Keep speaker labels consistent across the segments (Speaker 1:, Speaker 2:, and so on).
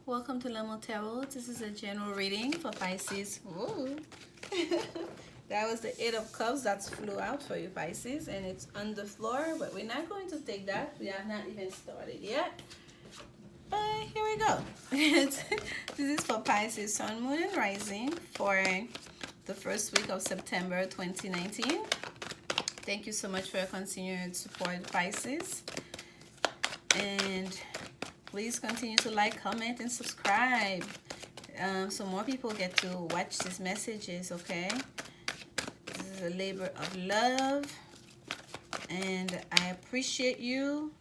Speaker 1: Welcome to lanmoutarot. This is a general reading for Pisces. Whoa. That was the Eight of Cups that flew out for you, Pisces, and it's on the floor, but we're not going to take that. We have not even started yet. But here we go. This is for Pisces, Sun, Moon, and Rising for the first week of September 2019. Thank you so much for your continued support, Pisces. And please continue to like, comment, and subscribe so more people get to watch these messages, okay? This is a labor of love, and I appreciate you,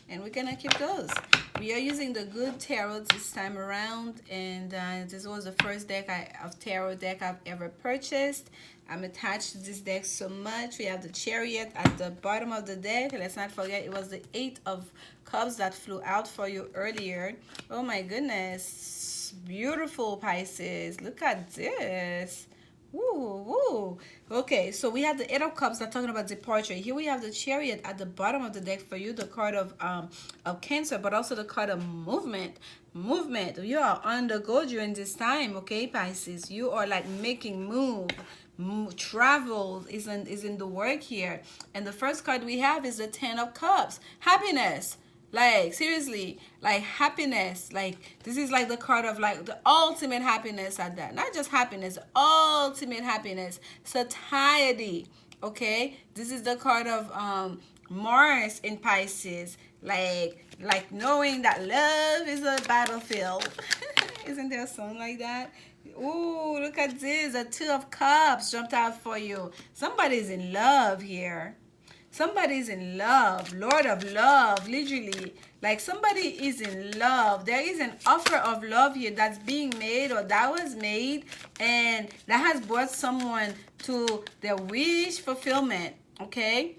Speaker 1: and we're gonna keep those. We are using the good tarot this time around, and this was the first deck of tarot deck I've ever purchased. I'm attached to this deck so much. We have the Chariot at the bottom of the deck. Let's not forget it was the Eight of Cups that flew out for you earlier. Oh my goodness. Beautiful, Pisces. Look at this. Woo, woo. Okay, so we have the Eight of Cups that's talking about departure. Here we have the Chariot at the bottom of the deck for you, the card of Cancer, but also the card of movement. Movement. You are on the go during this time, okay, Pisces? You are like making move. Travel is in the work here. And the first card we have is the Ten of Cups. Happiness. Like, seriously, like happiness. Like, this is like the card of like the ultimate happiness at that. Not just happiness, ultimate happiness. Satiety, okay? This is the card of Mars in Pisces. Like knowing that love is a battlefield. Isn't there a song like that? Ooh, look at this. The Two of Cups jumped out for you. Somebody's in love here. Somebody's in love. Lord of love, literally. Like somebody is in love. There is an offer of love here that's being made or that was made, and that has brought someone to their wish fulfillment. Okay?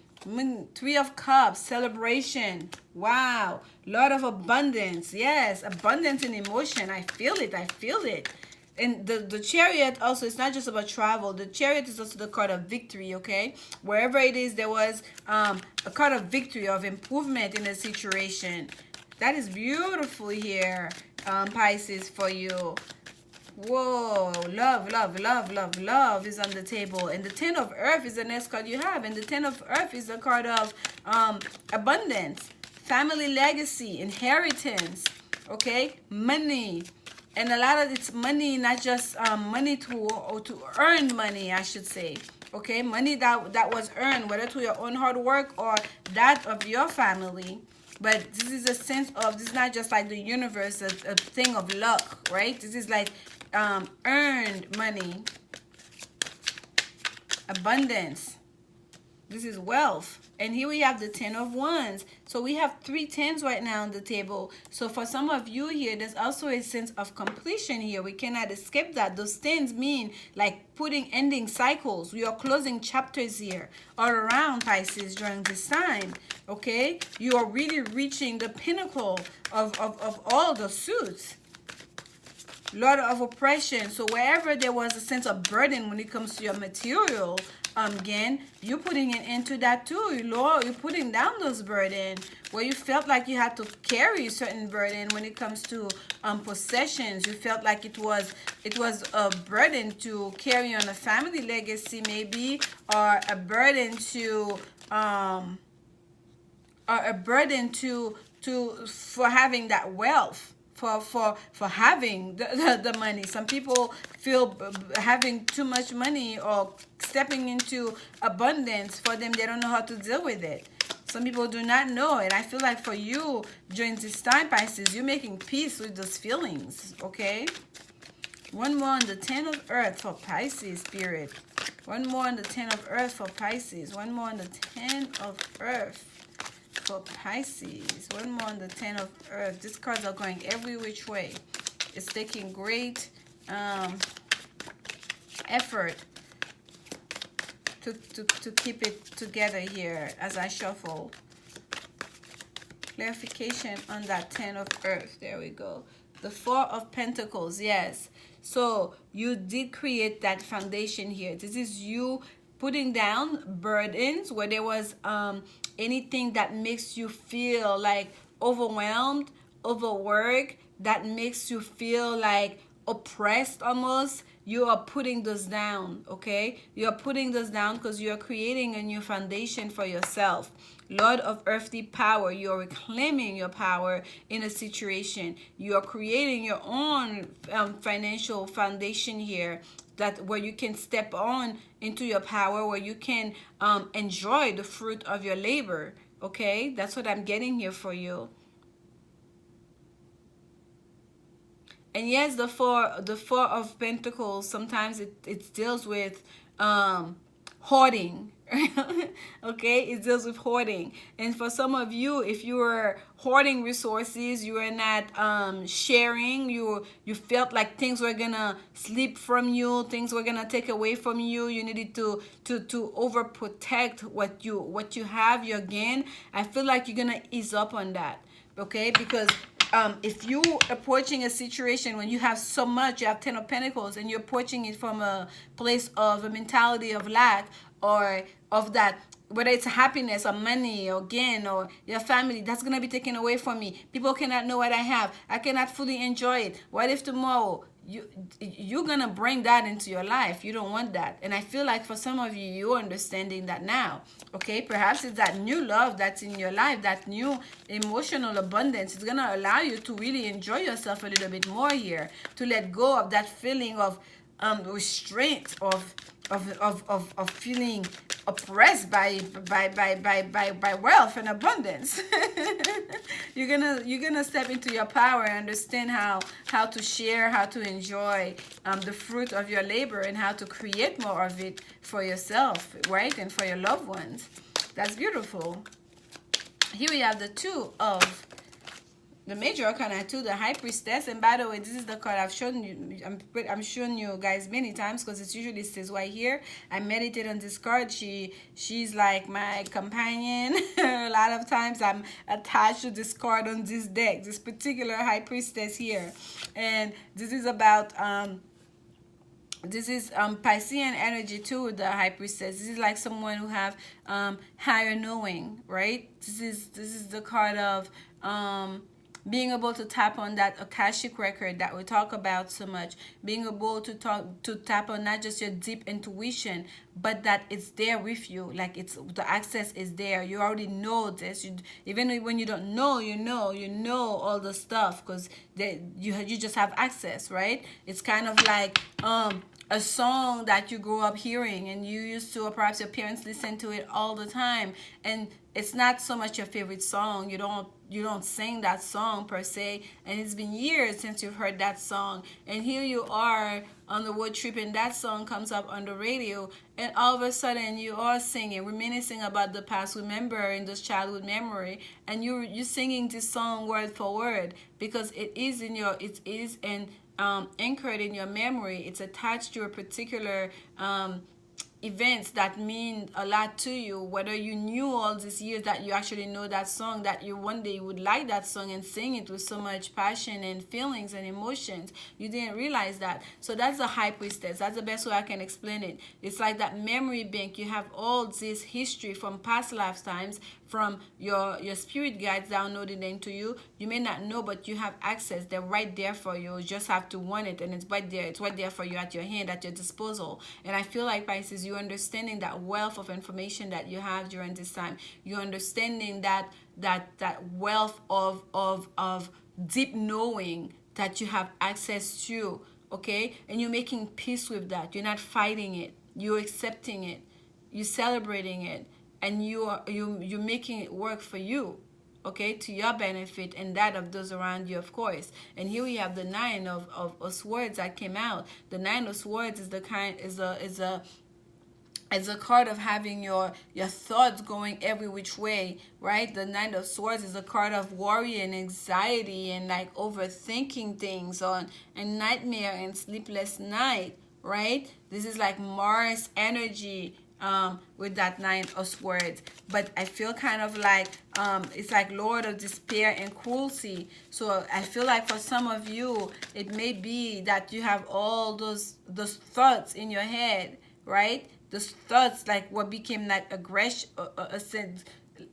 Speaker 1: Three of Cups, celebration. Wow. Lord of abundance. Yes, abundance in emotion. I feel it. I feel it. And the Chariot also, it's not just about travel. The Chariot is also the card of victory, okay? Wherever it is, there was a card of victory, of improvement in a situation. That is beautiful here, Pisces, for you. Whoa, love, love, love, love, love is on the table. And the Ten of Earth is the next card you have. And the Ten of Earth is the card of abundance, family legacy, inheritance, okay? Money. And a lot of it's money, not just money to earn money, I should say. Okay, money that was earned, whether through your own hard work or that of your family. But this is a sense of, this is not just like the universe, a thing of luck, right? This is like earned money, abundance. This is wealth. And here we have the Ten of Wands. So we have three tens right now on the table. So for some of you here, there's also a sense of completion here. We cannot escape that. Those tens mean like ending cycles. We are closing chapters here all around, Pisces, during this time. Okay? You are really reaching the pinnacle of all the suits. Lord of oppression. So wherever there was a sense of burden when it comes to your material, again, you're putting it into that too, Lord. You're putting down those burdens where you felt like you had to carry a certain burden when it comes to possessions. You felt like it was a burden to carry on a family legacy, maybe, or a burden to for having that wealth. For having the money. Some people feel having too much money or stepping into abundance, for them, they don't know how to deal with it. Some people do not know. And I feel like for you, during this time, Pisces, you're making peace with those feelings, okay? One more on the Ten of Earth for Pisces, Spirit. One more on the Ten of Earth for Pisces. One more on the Ten of Earth for Pisces. One more on the Ten of Earth. These cards are going every which way. It's taking great effort to keep it together here as I shuffle. Clarification on that Ten of Earth. There we go. The Four of Pentacles. Yes. So you did create that foundation here. This is you putting down burdens where there was anything that makes you feel like overwhelmed, overworked, that makes you feel like oppressed almost, you are putting those down, okay? You are putting those down because you are creating a new foundation for yourself. Lord of earthly power, you are reclaiming your power in a situation. You are creating your own financial foundation here, that where you can step on into your power, where you can enjoy the fruit of your labor. Okay, that's what I'm getting here for you. And yes, the four of pentacles, sometimes it deals with hoarding. Okay, it deals with hoarding. And for some of you, if you were hoarding resources, you were not sharing, you felt like things were gonna slip from you, things were gonna take away from you, you needed to overprotect what you have, your gain. I feel like you're gonna ease up on that. Okay, because if you approaching a situation when you have so much, you have 10 of Pentacles, and you're approaching it from a place of a mentality of lack, or of that, whether it's happiness or money or gain or your family, that's going to be taken away from me. People cannot know what I have. I cannot fully enjoy it. What if tomorrow you're gonna bring that into your life? You don't want that. And I feel like for some of you, you're understanding that now. Okay, perhaps it's that new love that's in your life, that new emotional abundance. It's gonna allow you to really enjoy yourself a little bit more here, to let go of that feeling of restraint, of feeling oppressed by wealth and abundance. You're gonna step into your power and understand how to share, how to enjoy the fruit of your labor, and how to create more of it for yourself, right, and for your loved ones. That's beautiful. Here we have the Two of the Major Arcana 2, the High Priestess. And by the way, this is the card I've shown you. I'm showing you guys many times because it usually says right here. I meditate on this card. She's like my companion. A lot of times I'm attached to this card on this deck, this particular High Priestess here. And this is about Piscean energy too, the High Priestess. This is like someone who have higher knowing, right? This is the card of being able to tap on that Akashic record that we talk about so much, being able to tap on not just your deep intuition, but that it's there with you, like it's the access is there. You already know this. Even when you don't know, you know all the stuff, because you just have access, right? It's kind of like a song that you grew up hearing, and you used to, or perhaps your parents listen to it all the time, and it's not so much your favorite song. You don't sing that song per se, and it's been years since you've heard that song, and here you are on the road trip, and that song comes up on the radio, and all of a sudden you are singing, reminiscing about the past, remembering those childhood memory, and you're singing this song word for word, because it is anchored in your memory. It's attached to a particular events that mean a lot to you, whether you knew all these years that you actually know that song, that you one day would like that song and sing it with so much passion and feelings and emotions. You didn't realize that. So that's the High Priestess. That's the best way I can explain it. It's like that memory bank. You have all this history from past lifetimes, from your spirit guides downloaded into you. You may not know, but you have access. They're right there for you. You just have to want it, and it's right there. It's right there for you, at your hand, at your disposal. And I feel like, Pisces, you're understanding that wealth of information that you have during this time. You're understanding that wealth of deep knowing that you have access to, okay? And you're making peace with that. You're not fighting it. You're accepting it. You're celebrating it. And you're making it work for you, okay, to your benefit and that of those around you, of course. And here we have the Nine of Swords that came out. The Nine of Swords is a card of having your thoughts going every which way, right? The Nine of Swords is a card of worry and anxiety and like overthinking things and nightmare and sleepless night, right? This is like Mars energy with that Nine of Swords. But I feel kind of like it's like Lord of Despair and Cruelty. So I feel like for some of you, it may be that you have all those thoughts in your head, right? Those thoughts, like what became like aggression,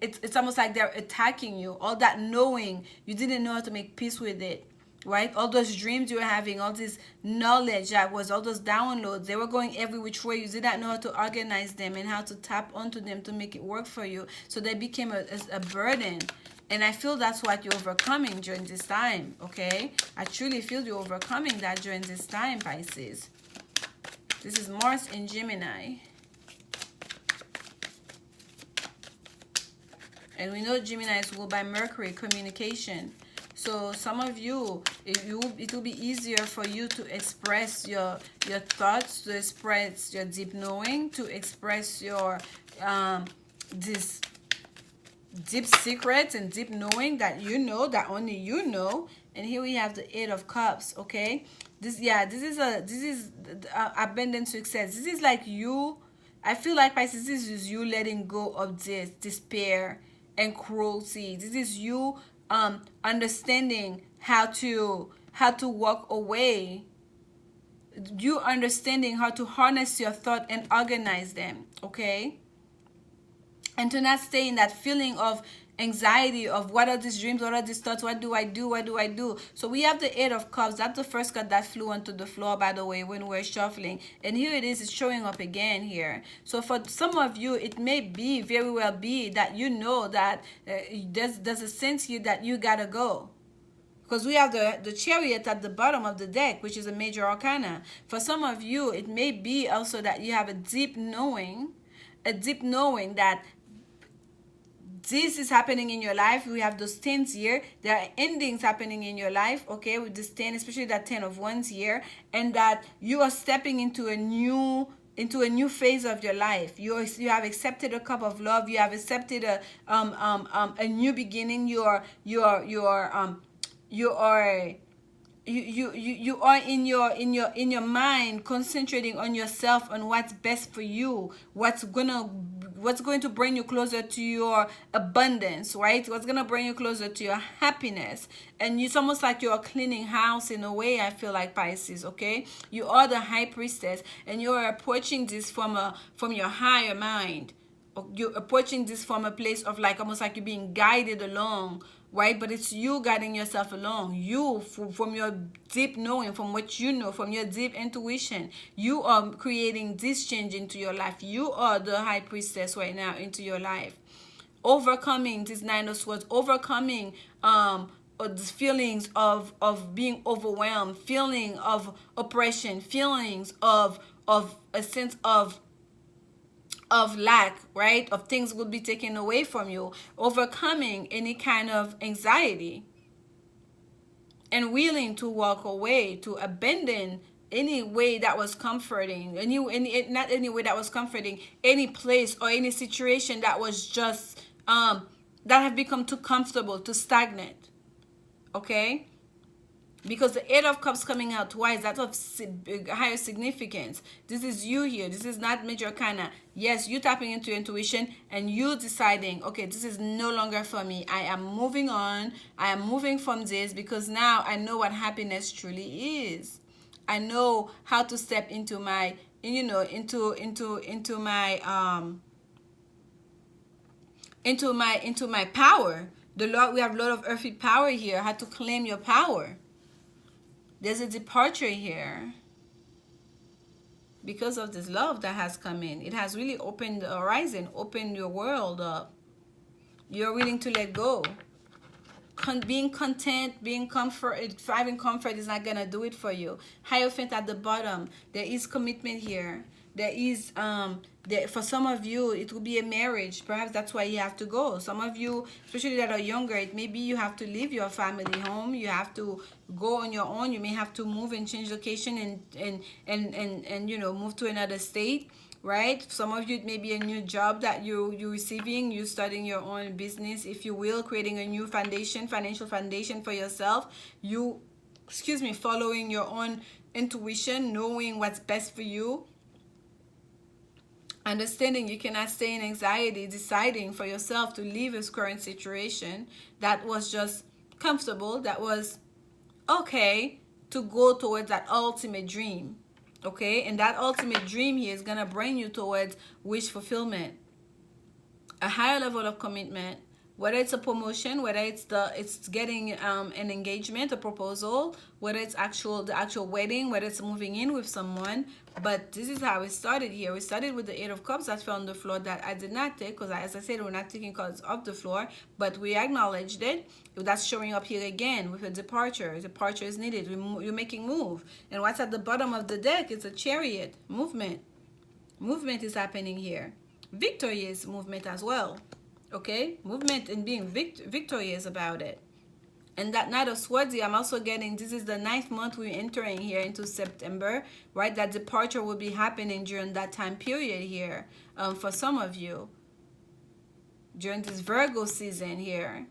Speaker 1: it's almost like they're attacking you. All that knowing, you didn't know how to make peace with it. right? All those dreams you were having, all this knowledge that was, all those downloads, they were going every which way. You did not know how to organize them and how to tap onto them to make it work for you. So they became a burden. And I feel that's what you're overcoming during this time, okay? I truly feel you're overcoming that during this time, Pisces. This is Mars in Gemini. And we know Gemini is ruled by Mercury, communication. So some of you, it will be easier for you to express your thoughts, to express your deep knowing, to express your this deep secrets and deep knowing that you know, that only you know. And here we have the Eight of Cups, okay? This is abundant success. This is like you. I feel like, Pisces, this is you letting go of this despair and cruelty. This is you understanding how to walk away. You understanding how to harness your thought and organize them, okay? And to not stay in that feeling of anxiety of what are these dreams, what are these thoughts, what do I do, what do I do? So we have the Eight of Cups. That's the first card that flew onto the floor, by the way, when we're shuffling. And here it is, it's showing up again here. So for some of you, it may be, very well be, that you know that there's a sense here that you gotta go. Because we have the Chariot at the bottom of the deck, which is a major arcana. For some of you, it may be also that you have a deep knowing that this is happening in your life. We have those 10s here. There are endings happening in your life, okay, with this 10, especially that 10 of Wands here, and that you are stepping into a new phase of your life. You have accepted a cup of love. You have accepted a new beginning. You are in your mind concentrating on yourself, on what's best for you, what's going to bring you closer to your abundance, right? What's going to bring you closer to your happiness. And it's almost like you're cleaning house in a way, I feel like, Pisces, okay? You are the High Priestess, and you're approaching this from your higher mind. You're approaching this from a place of like almost like you're being guided along, right? But it's you guiding yourself along. You, from your deep knowing, from what you know, from your deep intuition, you are creating this change into your life. You are the High Priestess right now into your life. Overcoming this Nine of Swords, overcoming the feelings of being overwhelmed, feeling of oppression, feelings of a sense of lack, right? Of things will be taken away from you, overcoming any kind of anxiety, and willing to walk away, to abandon any way that was comforting, not any way that was comforting, any place or any situation that was just that have become too comfortable, too stagnant, okay? Because the Eight of Cups coming out twice, that's of higher significance. This is you here. This is not major arcana. Yes, you tapping into your intuition and you deciding, okay, this is no longer for me. I am moving on. I am moving from this because now I know what happiness truly is. I know how to step into my, into my power. The Lord, we have a lot of earthly power here. How to claim your power. There's a departure here because of this love that has come in. It has really opened the horizon, opened your world up. You're willing to let go. Being content, being comfort, having comfort is not going to do it for you. Hierophant at the bottom. There is commitment here. There is, for some of you, it will be a marriage. Perhaps that's why you have to go. Some of you, especially that are younger, it may be you have to leave your family home. You have to go on your own. You may have to move and change location and move to another state, right? Some of you, it may be a new job that you're receiving. You're starting your own business, if you will, creating a new foundation, financial foundation for yourself. Following your own intuition, knowing what's best for you. Understanding you cannot stay in anxiety, deciding for yourself to leave this current situation that was just comfortable, that was okay, to go towards that ultimate dream, okay? And that ultimate dream here is going to bring you towards wish fulfillment, a higher level of commitment, whether it's a promotion, whether it's getting an engagement, a proposal, whether it's the actual wedding, whether it's moving in with someone. But this is how it started here. We started with the Eight of Cups that fell on the floor that I did not take, because as I said, we're not taking cards off the floor, but we acknowledged it. That's showing up here again with a departure. Departure is needed. You're making move. And what's at the bottom of the deck is a Chariot. Movement. Movement is happening here. Victorious movement as well. Okay, movement and being victorious about it. And that Knight of Swords, I'm also getting, this is the 9th month we're entering here into September, right? That departure will be happening during that time period here, for some of you, during this Virgo season here.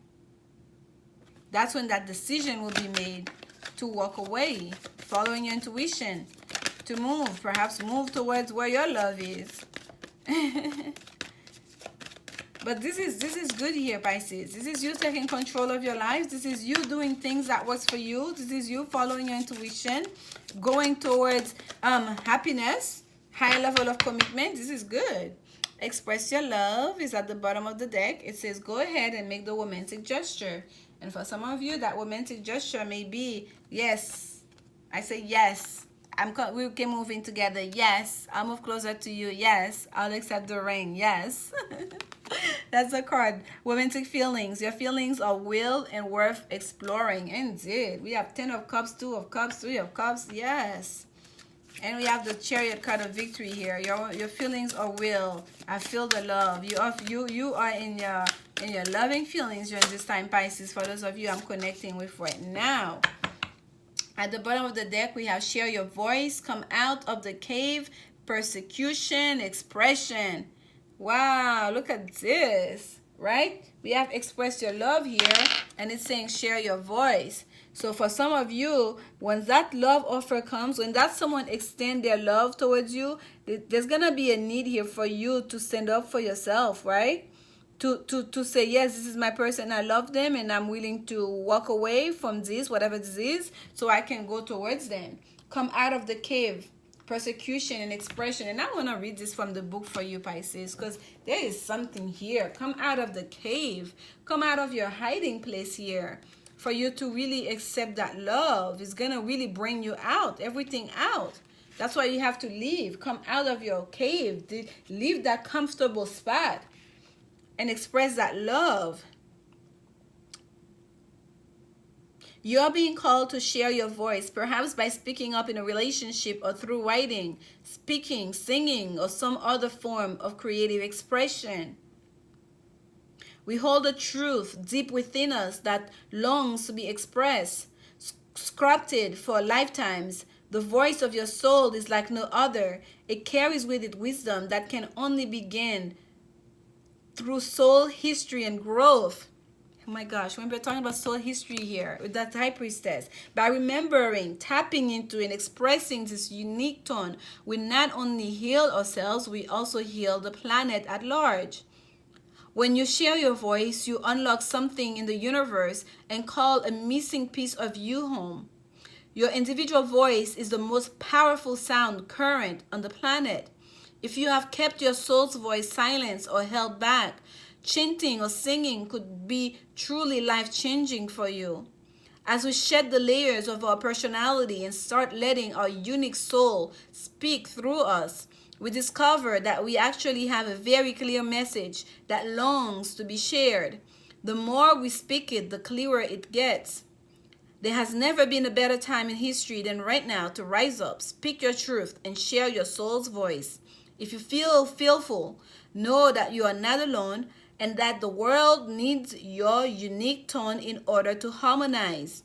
Speaker 1: That's when that decision will be made to walk away, following your intuition, to move, perhaps move towards where your love is. But this is good here, Pisces. This is you taking control of your life. This is you doing things that works for you. This is you following your intuition, going towards happiness, high level of commitment. This is good. Express your love is at the bottom of the deck. It says go ahead and make the romantic gesture. And for some of you, that romantic gesture may be yes. I say yes. We can move in together. Yes. I'll move closer to you. Yes. I'll accept the ring. Yes. That's the card. Romantic feelings. Your feelings are real and worth exploring. Indeed. We have 10 of Cups, 2 of Cups, 3 of Cups. Yes. And we have the Chariot card of victory here. Your feelings are real. I feel the love. You are in your loving feelings during this time, Pisces. For those of you I'm connecting with right now. At the bottom of the deck, we have share your voice, come out of the cave, persecution, expression. Wow, look at this, right? We have express your love here, and it's saying share your voice. So for some of you, when that love offer comes, when that someone extend their love towards you, there's going to be a need here for you to stand up for yourself, right? To say, yes, this is my person, I love them, and I'm willing to walk away from this, whatever this is, so I can go towards them. Come out of the cave, persecution and expression. And I want to read this from the book for you, Pisces, because there is something here. Come out of the cave. Come out of your hiding place here. For you to really accept that love is going to really bring you out, everything out. That's why you have to leave. Come out of your cave. Leave that comfortable spot and express that love. You're being called to share your voice, perhaps by speaking up in a relationship or through writing, speaking, singing, or some other form of creative expression. We hold a truth deep within us that longs to be expressed, scripted for lifetimes. The voice of your soul is like no other. It carries with it wisdom that can only begin through soul history and growth. Oh my gosh, when we're talking about soul history here with that High Priestess, by remembering, tapping into and expressing this unique tone, we not only heal ourselves, we also heal the planet at large. When you share your voice, you unlock something in the universe and call a missing piece of you home. Your individual voice is the most powerful sound current on the planet. If you have kept your soul's voice silenced or held back, chanting or singing could be truly life-changing for you. As we shed the layers of our personality and start letting our unique soul speak through us, we discover that we actually have a very clear message that longs to be shared. The more we speak it, the clearer it gets. There has never been a better time in history than right now to rise up, speak your truth, and share your soul's voice. If you feel fearful, know that you are not alone and that the world needs your unique tone in order to harmonize.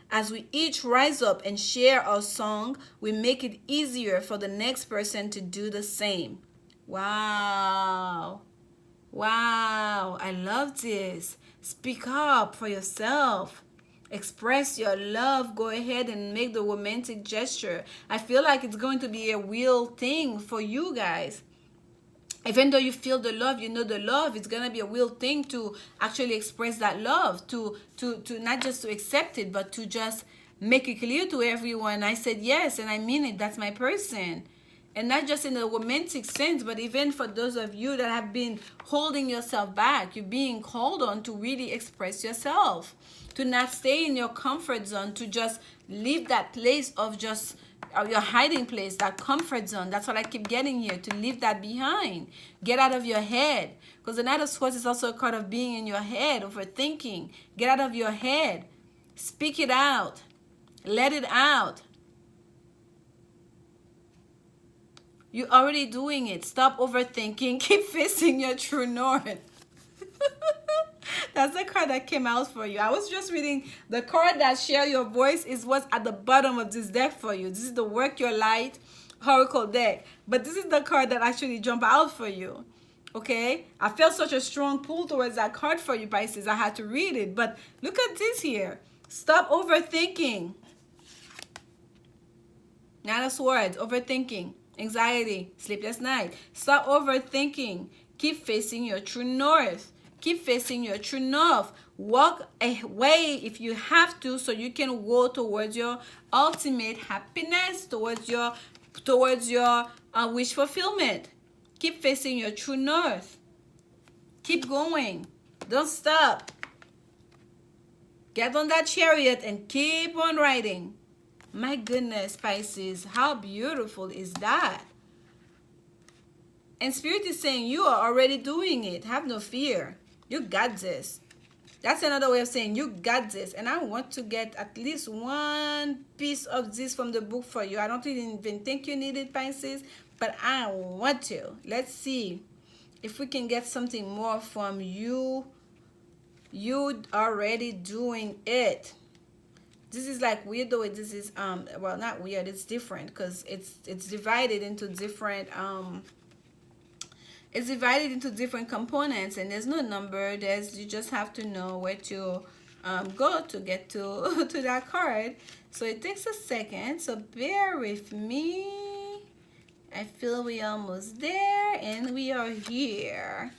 Speaker 1: As we each rise up and share our song, we make it easier for the next person to do the same. Wow. Wow. I love this. Speak up for yourself. Express your love. Go ahead and make the romantic gesture. I feel like it's going to be a real thing for you guys. Even though you feel the love, you know the love, it's going to be a real thing to actually express that love, to not just to accept it, but to just make it clear to everyone. I said yes, and I mean it. That's my person. And not just in a romantic sense, but even for those of you that have been holding yourself back, you're being called on to really express yourself, to not stay in your comfort zone, to just leave that place of just your hiding place, that comfort zone. That's what I keep getting here, to leave that behind. Get out of your head. Because the Knight of Swords is also a card of being in your head, overthinking. Get out of your head. Speak it out. Let it out. You're already doing it. Stop overthinking. Keep facing your true north. That's the card that came out for you. I was just reading the card that share your voice is what's at the bottom of this deck for you. This is the Work Your Light Oracle deck. But this is the card that actually jumped out for you. Okay? I felt such a strong pull towards that card for you, Pisces. I had to read it. But look at this here. Stop overthinking. Knight of Swords, overthinking. Anxiety, sleepless night. Stop overthinking. Keep facing your true north. Keep facing your true north. Walk away if you have to, so you can go towards your ultimate happiness, towards your wish fulfillment. Keep facing your true north. Keep going. Don't stop. Get on that chariot and keep on riding. My goodness, Pisces, how beautiful is that? And Spirit is saying you are already doing it. Have no fear. You got this. That's another way of saying you got this. And I want to get at least one piece of this from the book for you. I don't even think you need it, Pisces, but I want to. Let's see if we can get something more from you. You already doing it. This is like weird though. This is well, not weird, it's different because it's divided into different components, and there's no number. You just have to know where to go to get to to that card. So it takes a second, so bear with me. I feel we're almost there, and we are here.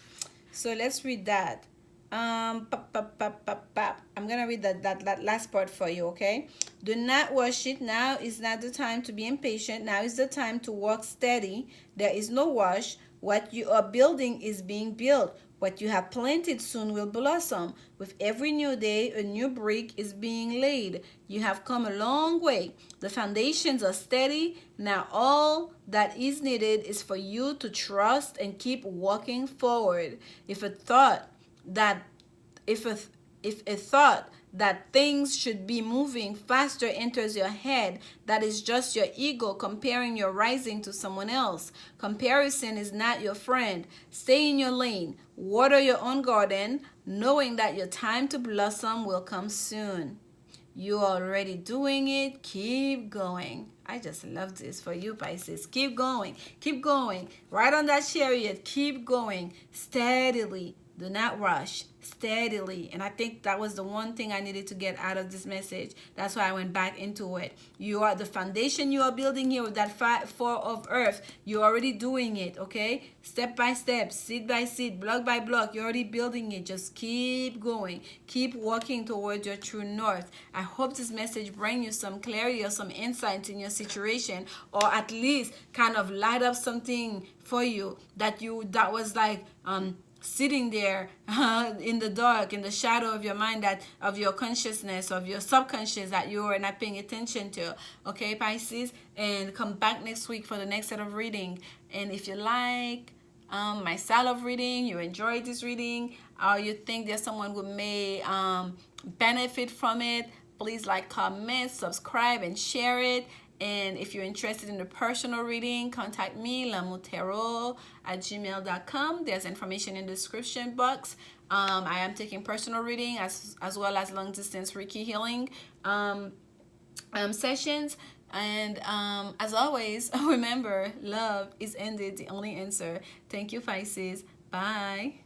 Speaker 1: So let's read that. I'm gonna read that last part for you, okay? Do not rush it. Now is not the time to be impatient. Now is the time to walk steady. There is no rush. What you are building is being built. What you have planted soon will blossom. With every new day, a new brick is being laid. You have come a long way. The foundations are steady. Now all that is needed is for you to trust and keep walking forward. If a thought that things should be moving faster enters your head, that is just your ego comparing your rising to someone else. Comparison is not your friend. Stay in your lane. Water your own garden, knowing that your time to blossom will come soon. You are already doing it. Keep going. I just love this for you, Pisces. Keep going. Keep going. Right on that chariot. Keep going. Steadily. Do not rush. Steadily. And I think that was the one thing I needed to get out of this message. That's why I went back into it. You are the foundation you are building here with that four of earth. You're already doing it, okay? Step by step, seed by seed, block by block. You're already building it. Just keep going. Keep walking towards your true north. I hope this message brings you some clarity or some insight in your situation, or at least kind of light up something for you that was like sitting there in the dark, in the shadow of your mind, that of your consciousness, of your subconscious, that you are not paying attention to. Okay, Pisces? And come back next week for the next set of reading. And if you like my style of reading, you enjoyed this reading, or you think there's someone who may benefit from it, please like, comment, subscribe, and share it. And if you're interested in a personal reading, contact me, lanmoutarot@gmail.com. There's information in the description box. I am taking personal reading as well as long-distance Reiki healing sessions. And as always, remember, love is indeed the only answer. Thank you, Pisces. Bye.